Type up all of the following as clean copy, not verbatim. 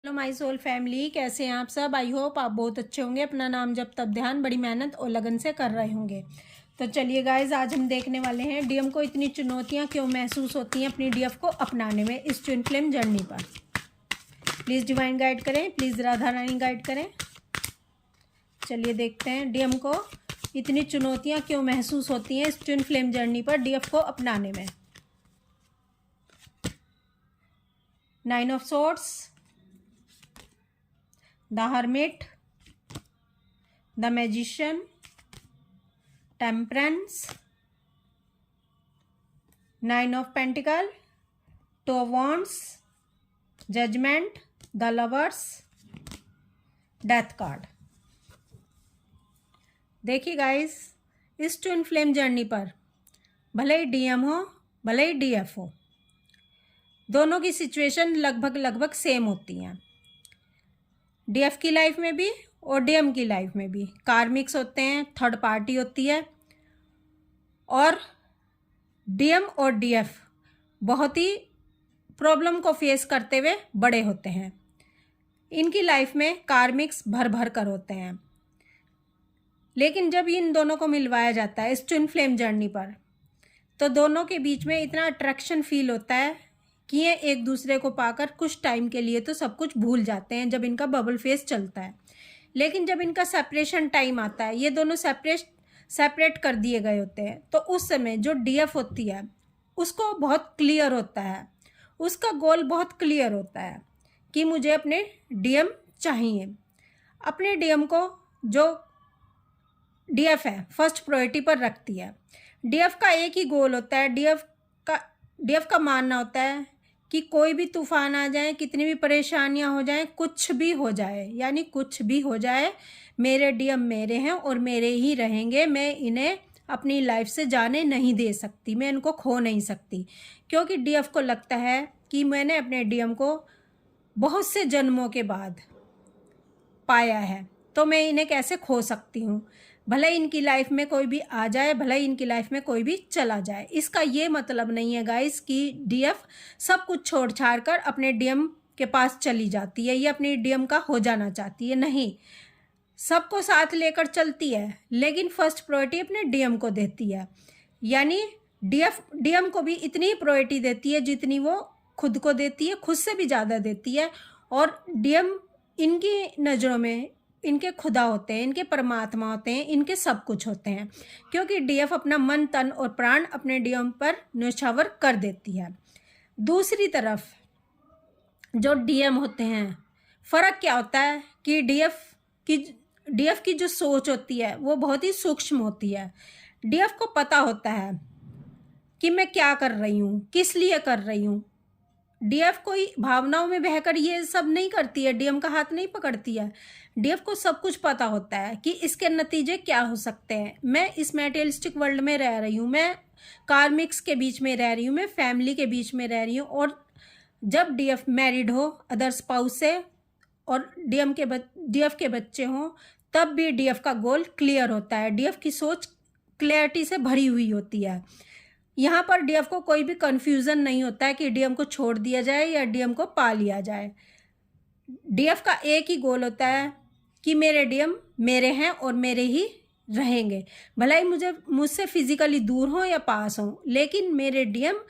Hello my soul family, कैसे हैं आप सब। आई होप आप बहुत अच्छे होंगे। अपना नाम जब तब ध्यान बड़ी मेहनत और लगन से कर रहे होंगे। तो चलिए गाइज, आज हम देखने वाले हैं डीएम को इतनी चुनौतियां क्यों महसूस होती हैं अपनी डीएफ को अपनाने में इस ट्विन फ्लेम जर्नी पर। प्लीज़ डिवाइन गाइड करें, प्लीज़ राधा रानी गाइड करें। चलिए देखते हैं डीएम को इतनी चुनौतियाँ क्यों महसूस होती हैं इस ट्विन फ्लेम जर्नी पर डीएफ को अपनाने में। 9 of swords, The Hermit, The Magician, Temperance, 9 of Pentacles, 2 of Wands, Judgment, The Lovers, Death card. देखिए गाइस, इस ट्विन फ्लेम जर्नी पर भले ही डीएम हो भले ही डीएफ हो, दोनों की सिचुएशन लगभग सेम होती हैं। डीएफ की लाइफ में भी और डीएम की लाइफ में भी कार्मिक्स होते हैं, थर्ड पार्टी होती है, और डीएम और डीएफ बहुत ही प्रॉब्लम को फेस करते हुए बड़े होते हैं। इनकी लाइफ में कार्मिक्स भर भर कर होते हैं, लेकिन जब इन दोनों को मिलवाया जाता है इस ट्विन फ्लेम जर्नी पर, तो दोनों के बीच में इतना अट्रैक्शन फील होता है कि ये एक दूसरे को पाकर कुछ टाइम के लिए तो सब कुछ भूल जाते हैं जब इनका बबल फेस चलता है। लेकिन जब इनका सेपरेशन टाइम आता है, ये दोनों सेपरेट कर दिए गए होते हैं, तो उस समय जो डीएफ होती है उसको बहुत क्लियर होता है, उसका गोल बहुत क्लियर होता है कि मुझे अपने डीएम चाहिए। अपने डीएम को जो डीएफ है फर्स्ट प्रायोरिटी पर रखती है। डीएफ का एक ही गोल होता है, डीएफ का मानना होता है कि कोई भी तूफान आ जाए, कितनी भी परेशानियां हो जाएं, कुछ भी हो जाए, यानी कुछ भी हो जाए, मेरे डीएम मेरे हैं और मेरे ही रहेंगे। मैं इन्हें अपनी लाइफ से जाने नहीं दे सकती, मैं इनको खो नहीं सकती, क्योंकि डीएफ को लगता है कि मैंने अपने डीएम को बहुत से जन्मों के बाद पाया है, तो मैं इन्हें कैसे खो सकती हूँ। भले इनकी लाइफ में कोई भी आ जाए, भले इनकी लाइफ में कोई भी चला जाए, इसका ये मतलब नहीं है गाइस कि डीएफ सब कुछ छोड़ छाड़ कर अपने डीएम के पास चली जाती है या अपनी डीएम का हो जाना चाहती है। नहीं, सबको साथ लेकर चलती है, लेकिन फर्स्ट प्रायोरिटी अपने डीएम को देती है। यानी डीएम को भी इतनी ही प्रायोरिटी देती है जितनी वो खुद को देती है, खुद से भी ज़्यादा देती है। और डीएम इनकी नज़रों में इनके खुदा होते हैं, इनके परमात्मा होते हैं, इनके सब कुछ होते हैं, क्योंकि डीएफ अपना मन तन और प्राण अपने डीएम पर न्यौछावर कर देती है। दूसरी तरफ जो डीएम होते हैं, फ़र्क क्या होता है कि डीएफ की जो सोच होती है वो बहुत ही सूक्ष्म होती है। डीएफ को पता होता है कि मैं क्या कर रही हूँ, किस लिए कर रही हूँ। डीएफ कोई भावनाओं में बहकर ये सब नहीं करती है, डीएम का हाथ नहीं पकड़ती है। डीएफ को सब कुछ पता होता है कि इसके नतीजे क्या हो सकते हैं। मैं इस मटेरियलिस्टिक वर्ल्ड में रह रही हूँ, मैं कार्मिक्स के बीच में रह रही हूँ, मैं फैमिली के बीच में रह रही हूँ, और जब डीएफ मैरिड हो अदर स्पाउस से और डीएफ के बच्चे हों, तब भी डीएफ का गोल क्लियर होता है। डीएफ की सोच क्लैरिटी से भरी हुई होती है। यहाँ पर डीएफ को कोई भी कन्फ्यूज़न नहीं होता है कि डीएम को छोड़ दिया जाए या डीएम को पा लिया जाए। डीएफ का एक ही गोल होता है कि मेरे डीएम मेरे हैं और मेरे ही रहेंगे, भले ही मुझसे फिजिकली दूर हों या पास हों, लेकिन मेरे डीएम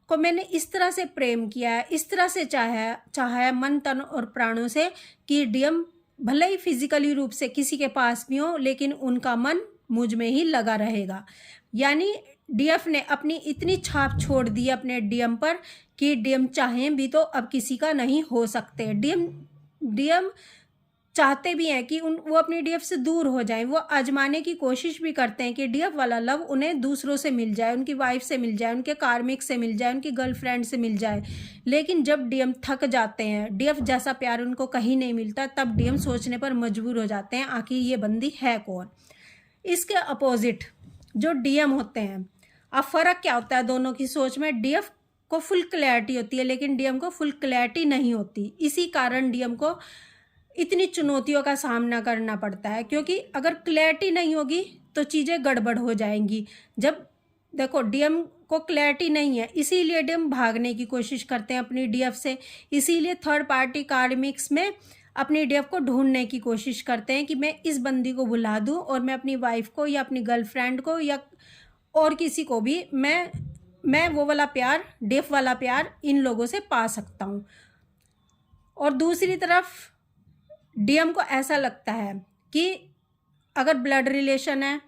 को मैंने इस तरह से प्रेम किया है, इस तरह से चाहा है मन तन और प्राणों से कि डीएम भले ही फिजिकली रूप से किसी के पास भी हो, लेकिन उनका मन मुझ में ही लगा रहेगा। यानी डीएफ ने अपनी इतनी छाप छोड़ दी अपने डीएम पर कि डीएम चाहें भी तो अब किसी का नहीं हो सकते। डीएम चाहते भी हैं कि वो अपनी डीएफ से दूर हो जाएं। वो आजमाने की कोशिश भी करते हैं कि डीएफ वाला लव उन्हें दूसरों से मिल जाए, उनकी वाइफ से मिल जाए, उनके कार्मिक से मिल जाए, उनकी गर्लफ्रेंड से मिल जाए। लेकिन जब डीएम थक जाते हैं, डीएफ जैसा प्यार उनको कहीं नहीं मिलता, तब डीएम सोचने पर मजबूर हो जाते हैं आखिर ये बंदी है कौन। इसके अपोजिट जो डीएम होते हैं, अब फ़र्क क्या होता है दोनों की सोच में। डीएफ को फुल क्लैरिटी होती है, लेकिन डीएम को फुल क्लैरिटी नहीं होती। इसी कारण डीएम को इतनी चुनौतियों का सामना करना पड़ता है, क्योंकि अगर क्लैरिटी नहीं होगी तो चीज़ें गड़बड़ हो जाएंगी। जब देखो डीएम को क्लैरिटी नहीं है, इसीलिए डीएम भागने की कोशिश करते हैं अपनी डीएफ से, इसीलिए थर्ड पार्टी कार्मिक्स में अपनी डीएफ को ढूंढने की कोशिश करते हैं कि मैं इस बंदी को बुला दूं और मैं अपनी वाइफ को या अपनी गर्लफ्रेंड को या और किसी को भी मैं वो वाला प्यार, डीएफ वाला प्यार इन लोगों से पा सकता हूँ। और दूसरी तरफ डीएम को ऐसा लगता है कि अगर ब्लड रिलेशन है,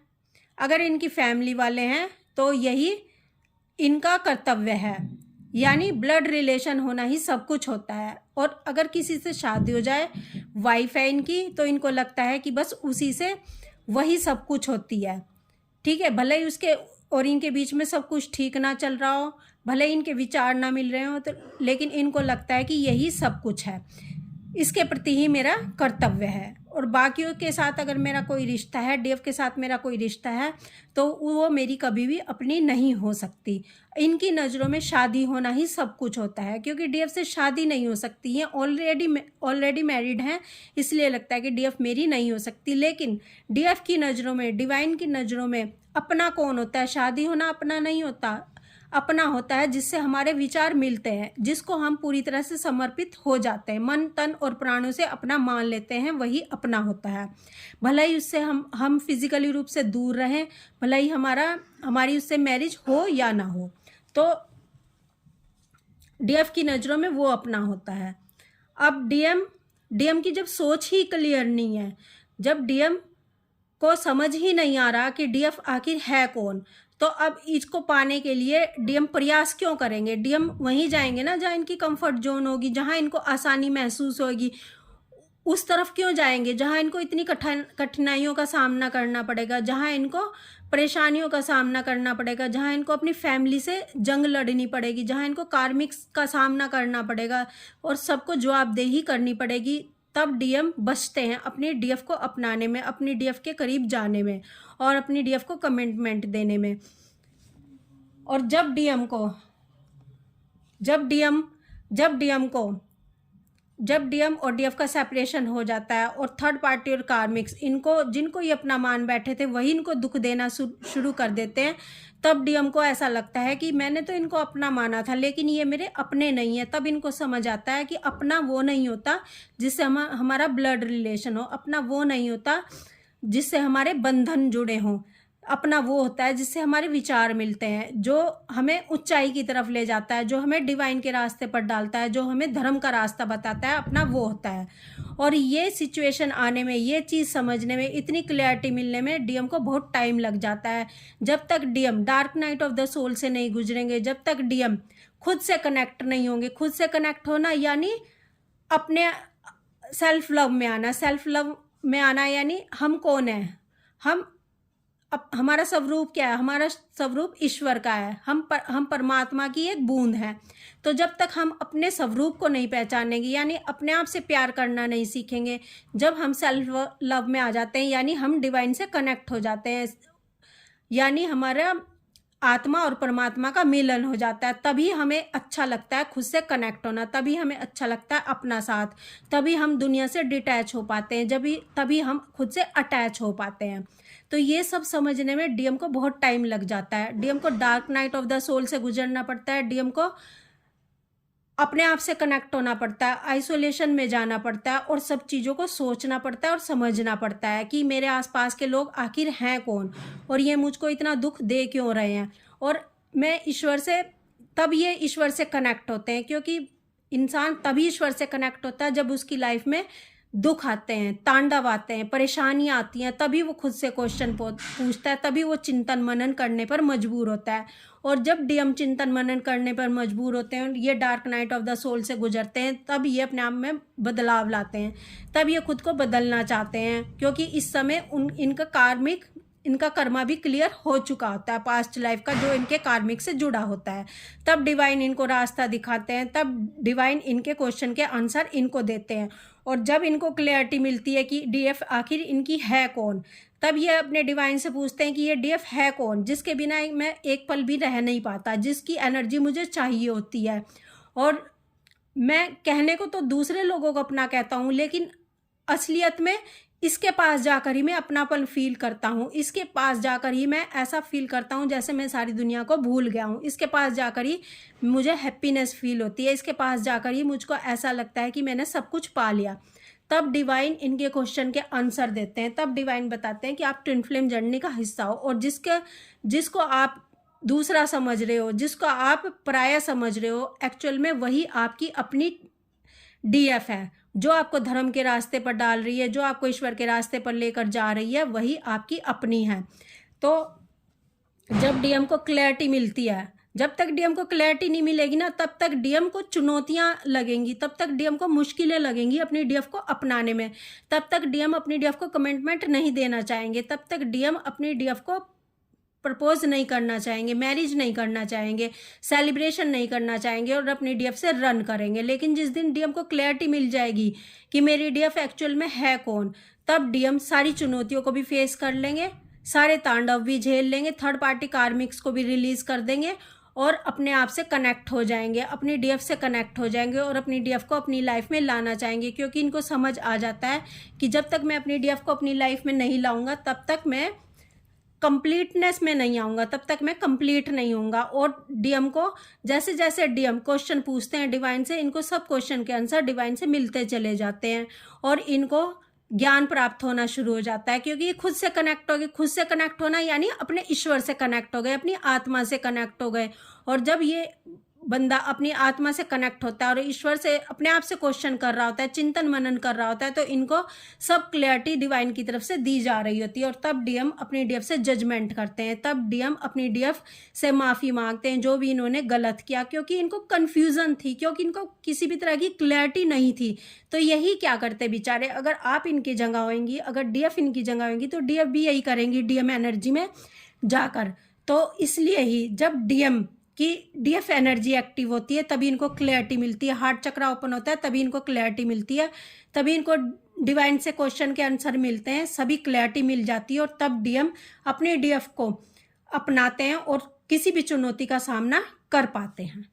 अगर इनकी फैमिली वाले हैं, तो यही इनका कर्तव्य है, यानी ब्लड रिलेशन होना ही सब कुछ होता है। और अगर किसी से शादी हो जाए, वाइफ है इनकी, तो इनको लगता है कि बस उसी से वही सब कुछ होती है। ठीक है, भले ही उसके और इनके बीच में सब कुछ ठीक ना चल रहा हो, भले ही इनके विचार ना मिल रहे हो, तो लेकिन इनको लगता है कि यही सब कुछ है, इसके प्रति ही मेरा कर्तव्य है। और बाकियों के साथ अगर मेरा कोई रिश्ता है, डीएफ के साथ मेरा कोई रिश्ता है, तो वो मेरी कभी भी अपनी नहीं हो सकती। इनकी नज़रों में शादी होना ही सब कुछ होता है, क्योंकि डीएफ से शादी नहीं हो सकती है, ऑलरेडी मैरिड हैं, इसलिए लगता है कि डीएफ मेरी नहीं हो सकती। लेकिन डीएफ की नज़रों में, डिवाइन की नज़रों में अपना कौन होता है? शादी होना अपना नहीं होता। अपना होता है जिससे हमारे विचार मिलते हैं, जिसको हम पूरी तरह से समर्पित हो जाते हैं, मन तन और प्राणों से अपना मान लेते हैं, वही अपना होता है। भले ही उससे हम फिजिकली रूप से दूर रहें, भले ही हमारी उससे मैरिज हो या ना हो, तो डीएफ की नज़रों में वो अपना होता है। अब डीएम की जब सोच ही क्लियर नहीं है, जब डीएम को समझ ही नहीं आ रहा कि डीएफ आखिर है कौन, तो अब इसको पाने के लिए डीएम प्रयास क्यों करेंगे? डीएम वहीं जाएंगे ना जहाँ इनकी कंफर्ट जोन होगी, जहाँ इनको आसानी महसूस होगी, उस तरफ क्यों जाएंगे जहाँ इनको इतनी कठिनाइयों का सामना करना पड़ेगा, जहाँ इनको परेशानियों का सामना करना पड़ेगा, जहाँ इनको अपनी फैमिली से जंग लड़नी पड़ेगी, जहाँ इनको कार्मिक्स का सामना करना पड़ेगा और सबको जवाबदेही करनी पड़ेगी। तब डीएम बचते हैं अपनी डीएफ को अपनाने में, अपनी डीएफ के करीब जाने में और अपनी डीएफ को कमिटमेंट देने में। और जब डीएम और डीएफ का सेपरेशन हो जाता है और थर्ड पार्टी और कार्मिक्स जिनको ये अपना मान बैठे थे वही इनको दुख देना शुरू कर देते हैं, तब डीएम को ऐसा लगता है कि मैंने तो इनको अपना माना था, लेकिन ये मेरे अपने नहीं है। तब इनको समझ आता है कि अपना वो नहीं होता जिससे हमारा ब्लड रिलेशन हो, अपना वो नहीं होता जिससे हमारे बंधन जुड़े हों, अपना वो होता है जिससे हमारे विचार मिलते हैं, जो हमें ऊंचाई की तरफ ले जाता है, जो हमें डिवाइन के रास्ते पर डालता है, जो हमें धर्म का रास्ता बताता है, अपना वो होता है। और ये सिचुएशन आने में, ये चीज़ समझने में, इतनी क्लैरिटी मिलने में डीएम को बहुत टाइम लग जाता है। जब तक DM dark night of the soul से नहीं गुजरेंगे, जब तक डीएम खुद से कनेक्ट नहीं होंगे। खुद से कनेक्ट होना यानी अपने सेल्फ लव में आना यानी हम कौन है, हमारा स्वरूप क्या है? हमारा स्वरूप ईश्वर का है, हम परमात्मा की एक बूंद है। तो जब तक हम अपने स्वरूप को नहीं पहचानेंगे, यानी अपने आप से प्यार करना नहीं सीखेंगे, जब हम सेल्फ लव में आ जाते हैं, यानी हम डिवाइन से कनेक्ट हो जाते हैं, यानी हमारा आत्मा और परमात्मा का मिलन हो जाता है, तभी हमें अच्छा लगता है खुद से कनेक्ट होना, तभी हमें अच्छा लगता है अपना साथ, तभी हम दुनिया से डिटैच हो पाते हैं, तभी हम खुद से अटैच हो पाते हैं। तो ये सब समझने में डीएम को बहुत टाइम लग जाता है। डीएम को dark night of the soul से गुजरना पड़ता है, डीएम को अपने आप से कनेक्ट होना पड़ता है, आइसोलेशन में जाना पड़ता है और सब चीज़ों को सोचना पड़ता है और समझना पड़ता है कि मेरे आसपास के लोग आखिर हैं कौन और ये मुझको इतना दुख दे क्यों रहे हैं। और मैं ईश्वर से, तब ये ईश्वर से कनेक्ट होते हैं, क्योंकि इंसान तभी ईश्वर से कनेक्ट होता है जब उसकी लाइफ में दुख आते हैं, तांडव आते हैं, परेशानियाँ आती हैं, तभी वो खुद से क्वेश्चन पूछता है, तभी वो चिंतन मनन करने पर मजबूर होता है। और जब डीएम चिंतन मनन करने पर मजबूर होते हैं, ये dark night of the soul से गुजरते हैं, तब ये अपने आप में बदलाव लाते हैं, तब ये खुद को बदलना चाहते हैं, क्योंकि इस समय इनका कर्मा भी क्लियर हो चुका होता है, पास्ट लाइफ का जो इनके कार्मिक से जुड़ा होता है। तब डिवाइन इनको रास्ता दिखाते हैं, तब डिवाइन इनके क्वेश्चन के आंसर इनको देते हैं। और जब इनको क्लैरिटी मिलती है कि डीएफ आखिर इनकी है कौन, तब ये अपने डिवाइन से पूछते हैं कि ये डीएफ है कौन, जिसके बिना मैं एक पल भी रह नहीं पाता, जिसकी एनर्जी मुझे चाहिए होती है। और मैं कहने को तो दूसरे लोगों को अपना कहता हूँ, लेकिन असलियत में इसके पास जाकर ही मैं अपनापन फील करता हूँ, इसके पास जाकर ही मैं ऐसा फील करता हूँ जैसे मैं सारी दुनिया को भूल गया हूँ, इसके पास जाकर ही मुझे हैप्पीनेस फील होती है, इसके पास जाकर ही मुझको ऐसा लगता है कि मैंने सब कुछ पा लिया। तब डिवाइन इनके क्वेश्चन के आंसर देते हैं, तब डिवाइन बताते हैं कि आप ट्विन फ्लेम जर्नी का हिस्सा हो, और जिसको आप दूसरा समझ रहे हो, जिसको आप पराया समझ रहे हो, एक्चुअल में वही आपकी अपनी डीएफ है, जो आपको धर्म के रास्ते पर डाल रही है, जो आपको ईश्वर के रास्ते पर लेकर जा रही है, वही आपकी अपनी है। तो जब डीएम को क्लैरिटी मिलती है, जब तक डीएम को क्लैरिटी नहीं मिलेगी ना, तब तक डीएम को चुनौतियां लगेंगी, तब तक डीएम को मुश्किलें लगेंगी अपनी डीएफ को अपनाने में, तब तक डीएम अपनी डीएफ को कमिटमेंट नहीं देना चाहेंगे, तब तक डीएम अपनी डीएफ को प्रपोज नहीं करना चाहेंगे, मैरिज नहीं करना चाहेंगे, सेलिब्रेशन नहीं करना चाहेंगे और अपनी डीएफ से रन करेंगे। लेकिन जिस दिन डीएम को क्लैरिटी मिल जाएगी कि मेरी डीएफ एक्चुअल में है कौन, तब डीएम सारी चुनौतियों को भी फेस कर लेंगे, सारे तांडव भी झेल लेंगे, थर्ड पार्टी कार्मिक्स को भी रिलीज कर देंगे और अपने आप से कनेक्ट हो जाएंगे, अपनी डीएफ से कनेक्ट हो जाएंगे और अपनी डीएफ को अपनी लाइफ में लाना चाहेंगे। क्योंकि इनको समझ आ जाता है कि जब तक मैं अपनी डीएफ को अपनी लाइफ में नहीं लाऊंगा, तब तक मैं कंप्लीटनेस में नहीं आऊँगा, तब तक मैं कंप्लीट नहीं होऊंगा। और डीएम को जैसे जैसे डीएम क्वेश्चन पूछते हैं डिवाइन से, इनको सब क्वेश्चन के आंसर डिवाइन से मिलते चले जाते हैं और इनको ज्ञान प्राप्त होना शुरू हो जाता है। क्योंकि ये खुद से कनेक्ट हो गए, खुद से कनेक्ट होना यानी अपने ईश्वर से कनेक्ट हो गए, अपनी आत्मा से कनेक्ट हो गए। और जब ये बंदा अपनी आत्मा से कनेक्ट होता है और ईश्वर से अपने आप से क्वेश्चन कर रहा होता है, चिंतन मनन कर रहा होता है, तो इनको सब क्लैरिटी डिवाइन की तरफ से दी जा रही होती है। और तब डीएम अपनी डीएफ से जजमेंट करते हैं, तब डीएम अपनी डीएफ से माफ़ी मांगते हैं जो भी इन्होंने गलत किया, क्योंकि इनको कन्फ्यूज़न थी, क्योंकि इनको किसी भी तरह की क्लैरिटी नहीं थी। तो यही क्या करते बेचारे, अगर आप इनकी जगह होंगी, अगर डीएफ इनकी जगह होंगी, तो डीएफ भी यही करेंगी डीएम एनर्जी में जाकर। तो इसलिए ही जब डीएम कि डीएफ एनर्जी एक्टिव होती है तभी इनको क्लैरिटी मिलती है, हार्ट चक्रा ओपन होता है तभी इनको क्लैरिटी मिलती है, तभी इनको डिवाइन से क्वेश्चन के आंसर मिलते हैं, सभी क्लैरिटी मिल जाती है और तब डीएम अपने डीएफ को अपनाते हैं और किसी भी चुनौती का सामना कर पाते हैं।